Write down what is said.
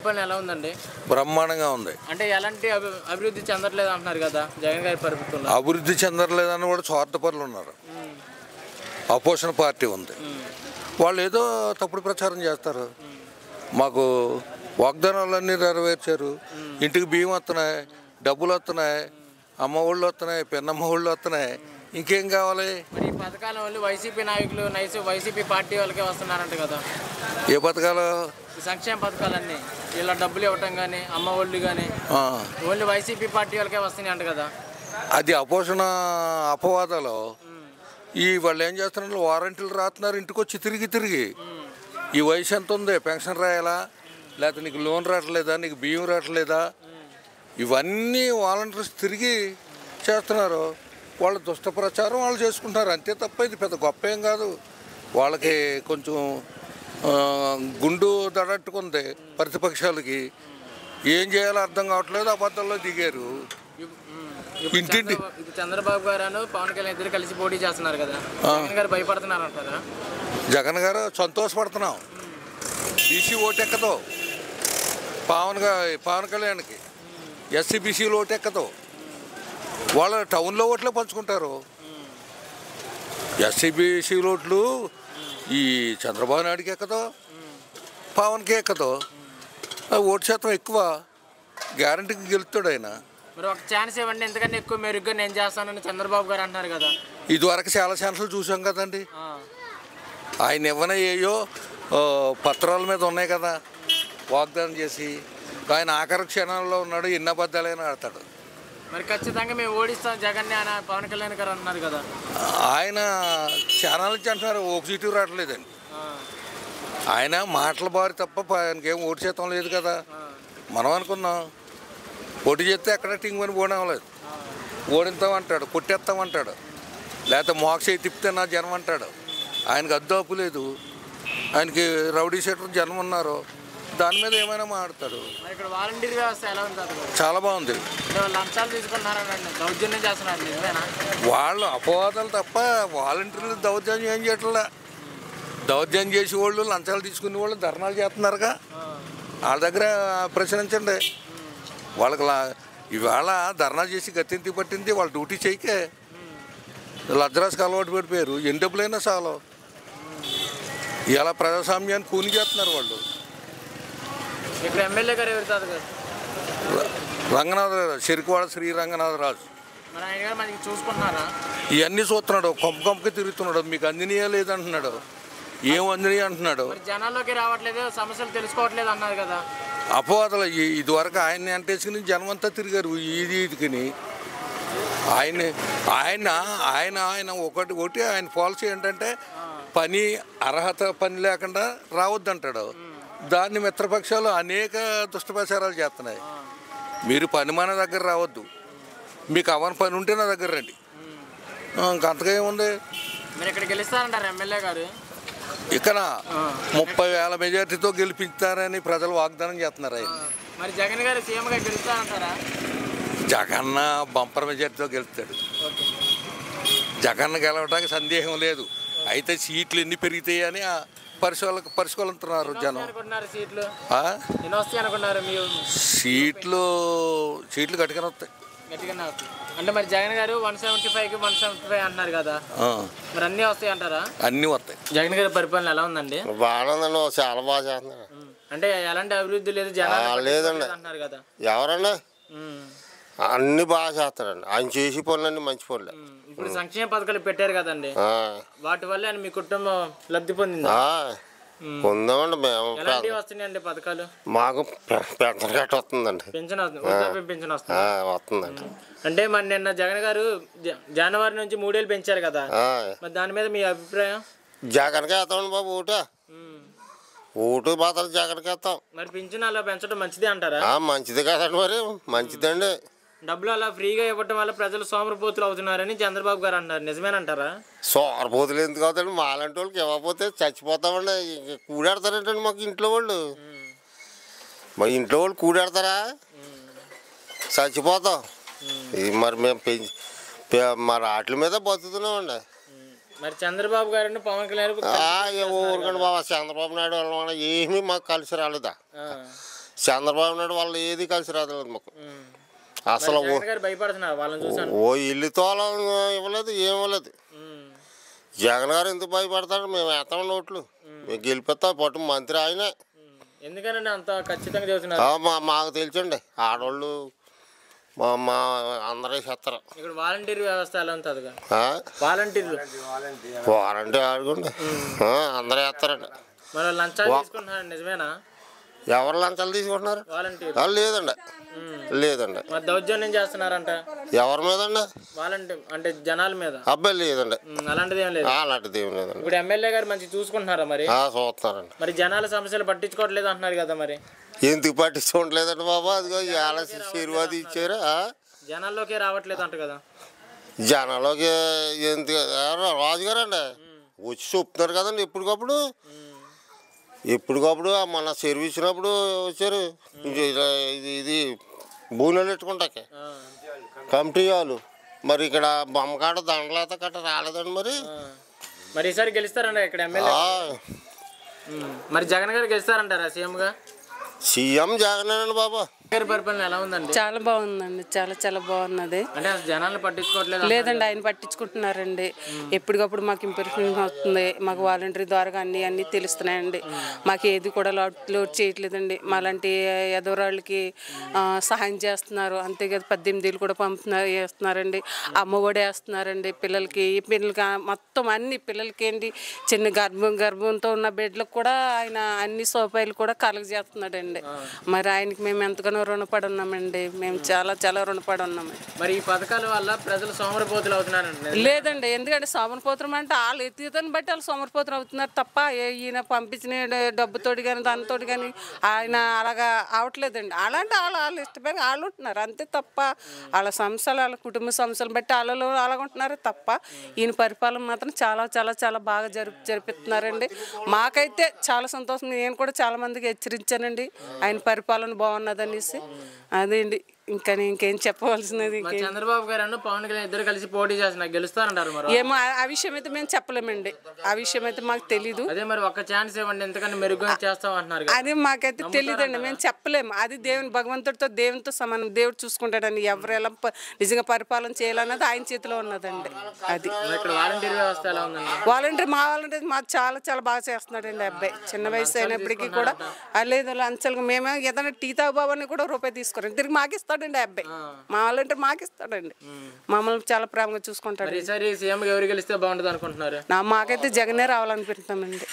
పరిపాలన ఎలా ఉందండి? బ్రహ్మాండంగా ఉంది. అంటే ఎలాంటి అభివృద్ధి చెందట్లేదు అంటున్నారు కదా జగన్ గారి ప్రభుత్వంలో. అభివృద్ధి చెందలేదని కూడా స్వార్థపరులు ఉన్నారు. అపోజిషన్ పార్టీ ఉంది, వాళ్ళు ఏదో తప్పుడు ప్రచారం చేస్తారు. మాకు వాగ్దానాలన్నీ నెరవేర్చారు, ఇంటికి బియ్యం వస్తున్నాయి, డబ్బులు వస్తున్నాయి, అమ్మ ఒళ్ళు వస్తున్నాయి, పెన్నమ్మ ఒళ్ళు వస్తున్నాయి, ఇంకేం కావాలి? మరి ఈ పథకాల వల్ల వైసీపీ నాయకులు వైసీపీ పార్టీ వాళ్ళకే వస్తున్నారంట కదా. ఏ పథకాలు? సంక్షేమ పథకాలన్నీ ఇలా డబ్బులు ఇవ్వటం కానీ అమ్మ ఒళ్ళు కానీ ఓన్లీ వైసీపీ పార్టీ వాళ్ళకే వస్తున్నాయి అంట కదా. అది అపోషణ అపవాదాలు. ఈ వాళ్ళు ఏం చేస్తున్నారు, వారంటీలు రాస్తున్నారు ఇంటికి వచ్చి తిరిగి ఈ వయసు ఎంత ఉంది, పెన్షన్ రాయాలా, లేకపోతే నీకు లోన్ రావట్లేదా, నీకు బియ్యం రావట్లేదా, ఇవన్నీ వాలంటీర్స్ తిరిగి చేస్తున్నారు. వాళ్ళ దుష్ట ప్రచారం వాళ్ళు చేసుకుంటారు అంతే తప్ప ఇది పెద్ద గొప్ప ఏం కాదు. వాళ్ళకి కొంచెం గుండు దడట్టుకుంది ప్రతిపక్షాలకి, ఏం చేయాలో అర్థం కావట్లేదు, అబద్ధాల్లో దిగారు. ఇంటింటి చంద్రబాబు గారు పవన్ కళ్యాణ్ ఇద్దరు కలిసి పోటీ చేస్తున్నారు కదా, జగన్ గారు భయపడుతున్నారు అంటారా? జగన్ గారు సంతోషపడుతున్నాం, బీసీ ఓటెక్కదో, పవన్ కళ్యాణ్కి ఎస్సీ బీసీలు ఓటెక్కదో, వాళ్ళ టౌన్లో ఓట్లే పంచుకుంటారు. ఎస్సీ బీసీ ఓట్లు ఈ చంద్రబాబు నాయుడికి ఎక్కదో, పవన్కి ఎక్కదో, ఓటు శాతం ఎక్కువ, గ్యారంటీకి గెలుస్తాడు ఆయన. మరి ఒక ఛాన్స్ ఇవ్వండి, ఎందుకంటే ఎక్కువ మెరుగ్గా నేను చేస్తానని చంద్రబాబు గారు అంటున్నారు కదా. ఇదివరకు చాలా ఛాన్సులు చూసాం కదండి, ఆయన ఇవ్వనయ్యో పత్రాల మీద ఉన్నాయి కదా వాగ్దానం చేసి, ఆయన ఆఖరి క్షణాల్లో ఉన్నాడు, ఎన్ని అబద్ధాలైనా ఆడతాడు. మరి ఖచ్చితంగా మేము ఓడిస్తాం జగన్ని అని పవన్ కళ్యాణ్ గారు అన్నారు కదా. ఆయన క్షణాల నుంచి అంటున్నారు, ఒక సీటు రావట్లేదండి. ఆయన మాటల బారి తప్ప ఆయనకేం ఓటు శాతం లేదు కదా. మనం అనుకున్నాం పోటీ చేస్తే ఎక్కడ టింగుని పోవలేదు, ఓడిస్తామంటాడు, కొట్టేస్తామంటాడు, లేకపోతే మోక్ష తిప్పితే నా జన్మ అంటాడు. ఆయనకు అద్దు అప్పు లేదు, ఆయనకి రౌడీ షీటర్ జన్మ ఉన్నారు, దాని మీద ఏమైనా మాట్లాడతాడు. ఇక్కడ వాలంటీర్ వ్యవస్థ ఎలా ఉంది? చాలా బాగుంది. లంచాలు తీసుకున్నారని దౌర్జన్యం చేస్తున్నారు, నిజమేనా? వాళ్ళు అపవాదాలు తప్ప వాలంటీర్లు దౌర్జన్యం ఏం చేయట్లా. దౌర్జన్యం చేసే వాళ్ళు, లంచాలు తీసుకునే వాళ్ళు ధర్నాలు చేస్తున్నారుగా, వాళ్ళ దగ్గర ప్రశ్నించండి. వాళ్ళకి ఇవాళ ధర్నా చేసి గతింతి పట్టింది, వాళ్ళ డ్యూటీ చేయకే లజ్జరాసుకు అలవాటు పడిపోయారు. ఎన్ని డబ్బులైనా చాలు, ఇలా ప్రజాస్వామ్యాన్ని కూని చేస్తున్నారు వాళ్ళు. ఇక్కడ ఎమ్మెల్యే గారు ఎవరు తాత గారు? రంగనాథరాజు, చెరుకువాడ శ్రీ రంగనాథరాజు. మరి ఆయన గారు మనకి చూసుకుంటున్నారా? ఇవన్నీ చూస్తున్నాడు, కొంపకి తిరుగుతున్నాడు, మీకు అందినయా లేదంటున్నాడు, ఏం అందినయా అంటున్నాడు. జనాల్లోకి రావట్లేదు, సమస్యలు తెలుసుకోవట్లేదు అన్నారు కదా. అపవాదాలు. ఇదివరకు ఆయన్ని అంటేసుకుని జనమంతా తిరిగారు ఈదికిని. ఆయన ఒకటి ఆయన పాలసీ ఏంటంటే పని అర్హత పని లేకుండా రావద్దంటాడు. దాన్ని మిత్రపక్షాలు అనేక దుష్టప్రచారాలు చేస్తున్నాయి. మీరు పని మన దగ్గర రావద్దు, మీకు అవన పని ఉంటే నా దగ్గర రండి, ఇంకంతగా ఏముంది. మీరు ఇక్కడ గెలుస్తారంటారు ఎమ్మెల్యే గారు? ఇక్కడ 30,000 మెజార్టీతో గెలిపిస్తారని ప్రజలు వాగ్దానం చేస్తున్నారు. ఆయన మరి జగన్ గారు సీఎంగా గెలుస్తారంటారా? జగన్న బంపర్ మెజార్టీతో గెలుస్తాడు. జగన్ గెలవడానికి సందేహం లేదు. అయితే సీట్లు ఎన్ని పెరుగుతాయని పరిశీలిస్తున్నారు జనం. సీట్లు గట్టిగానే వస్తాయి. అంటే మరి జగన్ గారు 175కి 175 అంటున్నారు కదా, మరి అన్నీ వస్తాయి అంటారా? అన్నీ వస్తాయి. జగన్ గారి పరిపాలన ఎలా ఉందండి? బాగుందండి, చాలా బాగా చేస్తున్నారు. అంటే ఎలాంటి అభివృద్ధి లేదు జనాలు లేదండి అంటున్నారు కదా. ఎవరన్నా అన్ని బాగా చేస్తారండి, ఆయన చేసి పనులన్నీ మంచి పనులే. ఇప్పుడు సంక్షేమ పథకాలు పెట్టారు కదండి, వాటి వల్ల మీ కుటుంబం లబ్ధి పొందిందా? పొందామండి మేము. వస్తున్నాయండి పథకాలు? మాకు పెన్షన్ గట్ట వస్తుందండి, పెన్షన్ వస్తుందండి. అంటే మరి నిన్న జగన్ గారు జనవరి నుంచి 3 ఏళ్ళు పెంచారు కదా, మరి దాని మీద మీ అభిప్రాయం? జగన్కి వేస్తామండి బాబు, ఓటు మాత్రం జగన్కి వేస్తాం. మరి పింఛన్ అలా పెంచడం మంచిదే అంటారా? మంచిది కదండి, మరి మంచిదండి. డబ్బులు అలా ఫ్రీగా ఇవ్వటం వల్ల ప్రజలు సోమరిపోతులు అవుతున్నారని చంద్రబాబు గారు అంటారు, నిజమేనంటారా? సోమరిపోతులు ఎందుకు అవుతాడు, మాలాంటి వాళ్ళకి ఇవ్వకపోతే చచ్చిపోతామండి. కూడాడతారేంటండి మాకు ఇంట్లో వాళ్ళు, మా ఇంట్లో వాళ్ళు కూడాడతారా, చచ్చిపోతాం. ఇది మరి మేము మరి వాటి మీద బతుకుతున్నామండి. మరి చంద్రబాబు గారు పవన్ కళ్యాణ్ ఊరుకండి బాబా, చంద్రబాబు నాయుడు వల్ల ఏమీ మాకు కలిసి రాలేదా. చంద్రబాబు నాయుడు వాళ్ళు ఏది కలిసి రాదు మాకు అసలు. భయపడుతున్నారు వాళ్ళని చూసాను. ఓ ఇల్లు తోలం ఇవ్వలేదు, ఏం ఇవ్వలేదు. జగన్ గారు ఎందుకు భయపడతాడు? మేము వేస్తాం నోట్లు, మేము గెలిపిస్తాం. పట్టు మంత్రి ఆయనే. ఎందుకనండి అంత ఖచ్చితంగా చెబుతున్నారు? మాకు తెలుసండి, ఆడవాళ్ళు మా అందరూ చేస్తారు. ఇక్కడ వాలంటీర్ వ్యవస్థ ఎలా ఉంటుంది? వాలంటీర్లు వారంటీ ఆడుకోండి, అందరూ వేస్తారండి. మరి లంచాలు తీసుకుంటున్నారు, నిజమేనా? ఎవరు లంచాలు తీసుకుంటున్నారు? వాలంటీర్ లేదండి, లేదండి. మరి దౌర్జన్యం చేస్తున్నారంట ఎవరి మీద అండి? వాలంటీర్ అంటే జనాల మీద. అబ్బాయి లేదండి, అలాంటిది ఏం లేదు. అలాంటిది ఏం లేదండి. ఇప్పుడు ఎమ్మెల్యే గారు మంచి చూసుకుంటున్నారా? మరి చూస్తున్నారండి. మరి జనాల సమస్యలు పట్టించుకోవట్లేదు అంటున్నారు కదా, మరి ఎందుకు పట్టించుకోవట్లేదండి బాబా? అదిగో ఆశీర్వాదం ఇచ్చారు, జనాల్లోకి రావట్లేదు అంట కదా. జనాల్లోకి ఎందుకు? రాజుగారు అండి వచ్చి చెప్తున్నారు కదండి ఎప్పటికప్పుడు మన చెరువు ఇచ్చినప్పుడు వచ్చారు. ఇది భూనెలు పెట్టుకుంటాకే కమిటీ వాళ్ళు. మరి ఇక్కడ బొమ్మకాడ దండలేత కట్ట రాలేదండి. మరి ఈసారి గెలుస్తారంట ఇక్కడ ఎమ్మెల్యే. మరి జగన్ గారు గెలుస్తారంటారా సీఎంగా? సీఎం జగన్ బాబా. పరిపాలన ఎలా ఉందండి? చాలా బాగుందండి, చాలా బాగున్నది. అంటే జనాలను పట్టించుకోవట్లేదు? లేదండి, ఆయన పట్టించుకుంటున్నారండి. ఎప్పటికప్పుడు మాకు ఇంప్రూవ్మెంట్ అవుతుంది. మాకు వాలంటరీ ద్వారా అన్నీ తెలుస్తున్నాయండి. మాకు ఏది కూడా లోడ్ చేయట్లేదండి. మాలాంటి ఎదవరాళ్ళకి సహాయం చేస్తున్నారు. అంతేకాదు 18 ఏళ్ళు కూడా వేస్తున్నారండి. అమ్మఒడి వేస్తున్నారండి పిల్లలకి మొత్తం అన్ని పిల్లలకి ఏంటి చిన్న గర్భంతో ఉన్న బిడ్డలకు కూడా ఆయన అన్ని సౌకర్యాలు కూడా కలుగజేస్తున్నాడండి. మరి ఆయనకి మేము ఎంతగానో రుణపడి ఉన్నామండి. మేము చాలా రుణపడి ఉన్నామండి. మరి ఈ పథకాల వల్ల ప్రజలు సోమరిపోతులు అవుతున్నారండి? లేదండి, ఎందుకంటే సోమరిపోతులం అంటే వాళ్ళు ఎత్తుదని బట్టి వాళ్ళు సోమరిపోతులు అవుతున్నారు తప్ప ఈయన పంపించిన డబ్బుతోటి కానీ దానితోటి కానీ ఆయన అలాగా అవట్లేదండి. అలాంటి వాళ్ళు ఇష్టపడి వాళ్ళు ఉంటున్నారు అంతే తప్ప వాళ్ళ సంస్థలు వాళ్ళ కుటుంబ సంస్థలు బట్టి వాళ్ళు అలాగుంటున్నారు తప్ప ఈయన పరిపాలన మాత్రం చాలా బాగా జరిపిస్తున్నారండి. మాకైతే చాలా సంతోషం. నేను కూడా చాలా మందికి హెచ్చరించానండి ఆయన పరిపాలన బాగున్నదనేసి. అదేండి, ఇంకేం చెప్పవలసినది. చంద్రబాబు గారు పవన్ కళ్యాణ్ ఇద్దరు కలిసి పోటీ చేస్తున్నారు, గెలుస్తారంటారు? ఏమో ఆ విషయం అయితే మేము చెప్పలేమండి. ఆ విషయం అయితే మాకు తెలీదు. అదే మరి ఒక ఛాన్స్ ఇవ్వండి, ఎందుకంటే మెరుగ్గా చేస్తాం అంటున్నారు. అది మాకైతే తెలియదండి, మేము చెప్పలేము. అది దేవునితో సమానం. దేవుడు చూసుకుంటాడండి ఎవరు ఎలా నిజంగా పరిపాలన చేయాలన్నది ఆయన చేతిలో ఉన్నదండి. అది ఇక్కడ వాలంటీర్ వ్యవస్థ ఎలా ఉందండి? వాలంటీర్ మాకు చాలా బాగా చేస్తున్నాడండి అబ్బాయి. చిన్న వయసు అయినప్పటికీ కూడా లేదు లంచాలుగా మేము ఏదైనా టీ తాగుబాబని కూడా రూపాయి తీసుకోరండి, తిరిగి మాకు ఇస్తాడండి అబ్బాయి. మా వాలంటీర్ మాకు ఇస్తాడండి. మమ్మల్ని చాలా ప్రేమగా చూసుకుంటాడు. ఈసారి సీఎం ఎవరు గెలిస్తే బాగుంటుంది అనుకుంటున్నారు? మాకైతే జగనే రావాలనుకుంటున్నామండి.